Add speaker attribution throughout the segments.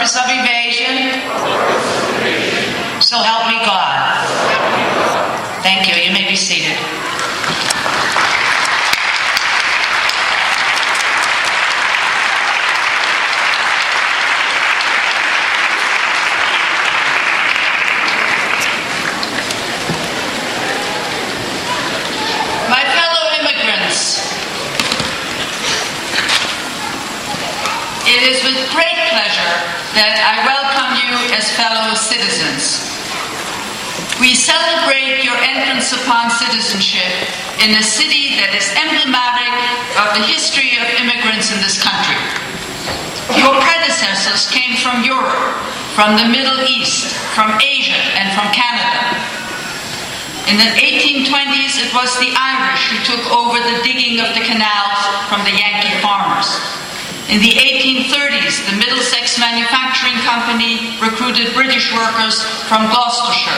Speaker 1: purpose of evasion. So help me God. Thank you. You may be seated. My fellow immigrants, it is with great pleasure that I welcome you as fellow citizens. We celebrate your entrance upon citizenship in a city that is emblematic of the history of immigrants in this country. Your predecessors came from Europe, from the Middle East, from Asia, and from Canada. In the 1820s, it was the Irish who took over the digging of the canals from the Yankee farmers. In the 1830s, the Middlesex Manufacturing Company recruited British workers from Gloucestershire.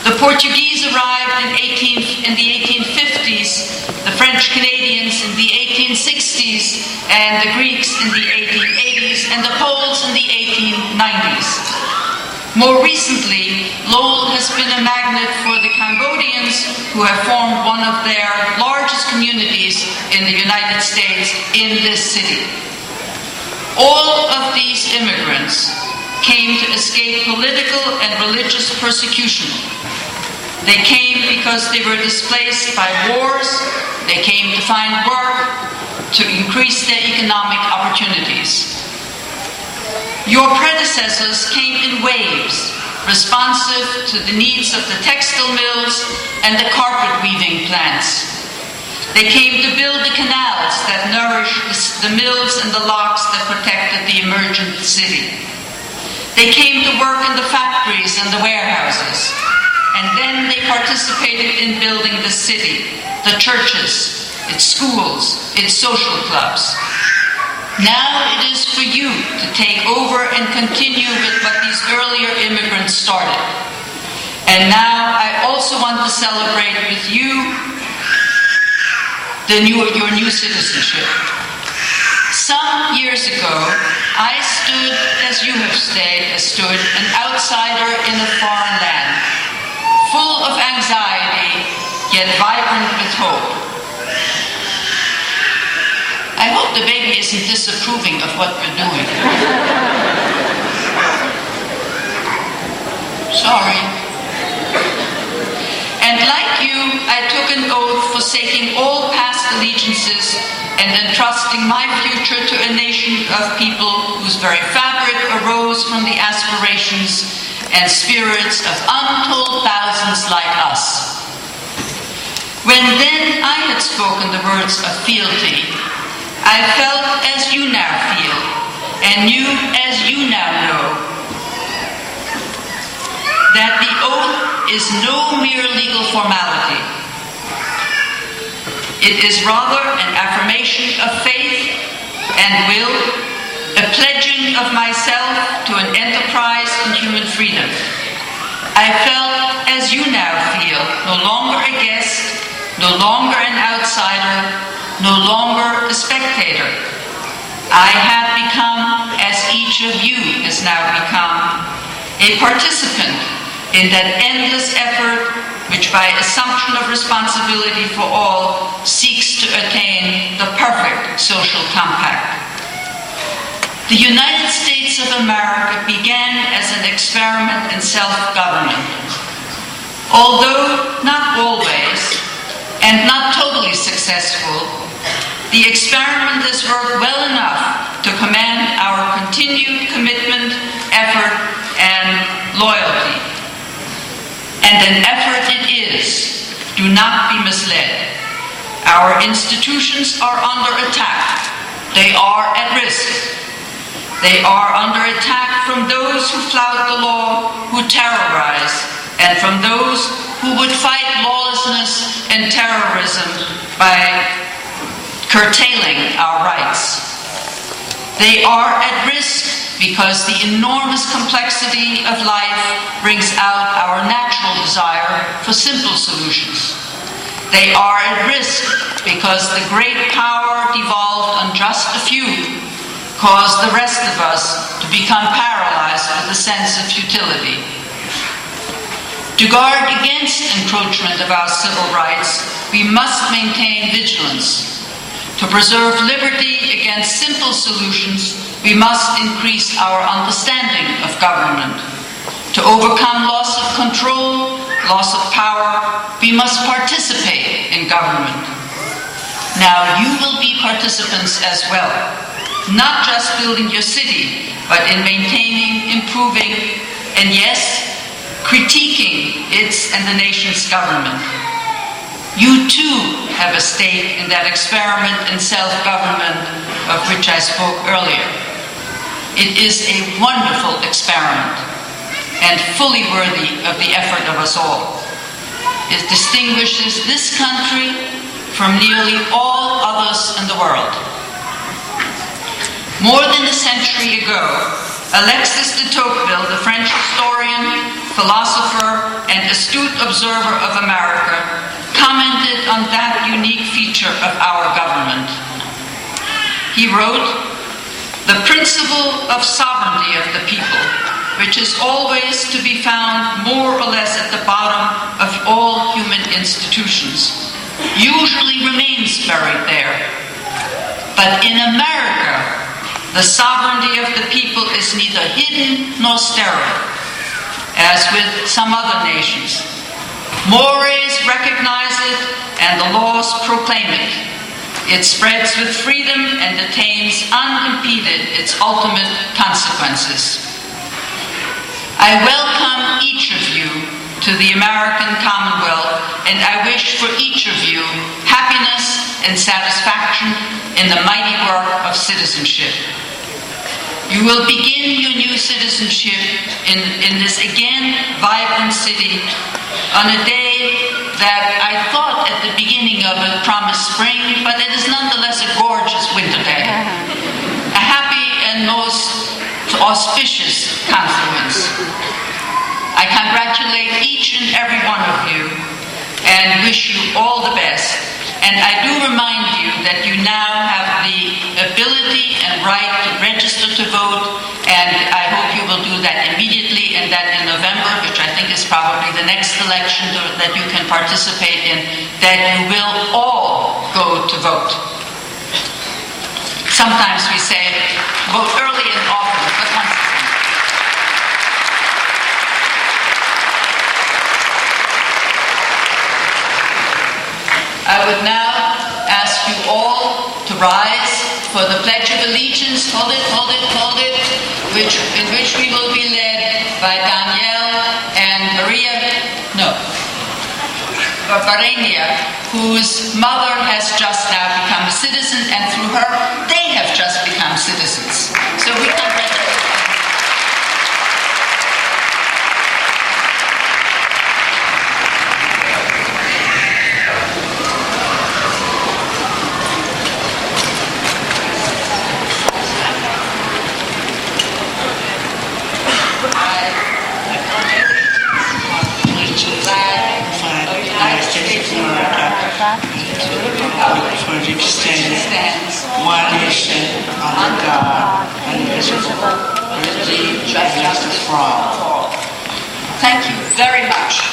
Speaker 1: The Portuguese arrived in the 1850s, the French Canadians in the 1860s, and the Greeks in the 1880s, and the Poles in the 1890s. More recently, Lowell has been a magnet for the Cambodians, who have formed one of their largest communities in the United States in this city. All of these immigrants came to escape political and religious persecution. They came because they were displaced by wars. They came to find work, to increase their economic opportunities. Your predecessors came in waves, responsive to the needs of the textile mills and the carpet weaving plants. They came to build the canals that nourished the mills and the locks that protected the emergent city. They came to work in the factories and the warehouses, and then they participated in building the city, the churches, its schools, its social clubs. Now it is for you to take over and continue with what these earlier immigrants started. And now I also want to celebrate with you your new citizenship. Some years ago, I stood as you have stood, an outsider in a foreign land, full of anxiety, yet vibrant with hope. I hope the baby isn't disapproving of what we're doing. Sorry. And like you, I took an oath forsaking all past allegiances and entrusting my future to a nation of people whose very fabric arose from the aspirations and spirits of untold thousands like us. When then I had spoken the words of fealty, I felt as you now feel, and knew as you now know, that the oath is no mere legal formality. It is rather an affirmation of faith and will, a pledging of myself to an enterprise in human freedom. I felt as you now feel, no longer a guest, no longer an outsider, no longer a spectator. I had become, as each of you has now become, a participant in that endless effort which, by assumption of responsibility for all, seeks to attain the perfect social compact. The United States of America began as an experiment in self-government. Although not always, and not totally successful, the experiment has worked well enough to command our continued commitment, effort, and loyalty. And an effort it is. Do not be misled. Our institutions are under attack. They are at risk. They are under attack from those who flout the law, who terrorize, and from those who would fight lawlessness and terrorism by curtailing our rights. They are at risk because the enormous complexity of life brings out our natural desire for simple solutions. They are at risk because the great power devolved on just a few caused the rest of us to become paralyzed with a sense of futility. To guard against encroachment of our civil rights, we must maintain vigilance. To preserve liberty against simple solutions, we must increase our understanding of government. To overcome loss of control, loss of power, we must participate in government. Now you will be participants as well, not just building your city, but in maintaining, improving, and yes, critiquing its and the nation's government. You too have a stake in that experiment in self-government of which I spoke earlier. It is a wonderful experiment and fully worthy of the effort of us all. It distinguishes this country from nearly all others in the world. More than a century ago, Alexis de Tocqueville, the French historian, philosopher, and astute observer of America, commented on that unique feature of our government. He wrote, "The principle of sovereignty of the people, which is always to be found more or less at the bottom of all human institutions, usually remains buried there. But in America, the sovereignty of the people is neither hidden nor sterile, as with some other nations. Mores recognize it, and the laws proclaim it. It spreads with freedom and attains unimpeded its ultimate consequences. I welcome each of you to the American Commonwealth, and I wish for each of you happiness and satisfaction in the mighty work of citizenship. You will begin your new citizenship in this again vibrant city on a day that I thought at the beginning of it promised spring, but it is nonetheless a gorgeous winter day. A happy and most auspicious confluence. I congratulate each and every one of you and wish you all the best. And I do remind you that you now have the ability and right to register to vote, and I hope you will do that immediately, and that in November, which I think is probably the next election that you can participate in, that you will all go to vote. Sometimes we say, vote early and often, but once again. I would now ask you all to rise for the Pledge of Allegiance, hold it, in which we will be led by Danielle and Barenia, whose mother has just now become a citizen, and through her, they have just become citizens. So we congratulate them.
Speaker 2: For which stands one nation under God, indivisible, with justice for all.
Speaker 1: Thank you very much.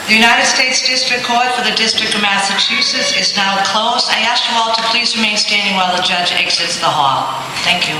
Speaker 3: The United States District Court for the District of Massachusetts is now closed. I ask you all to please remain standing while the judge exits the hall. Thank you.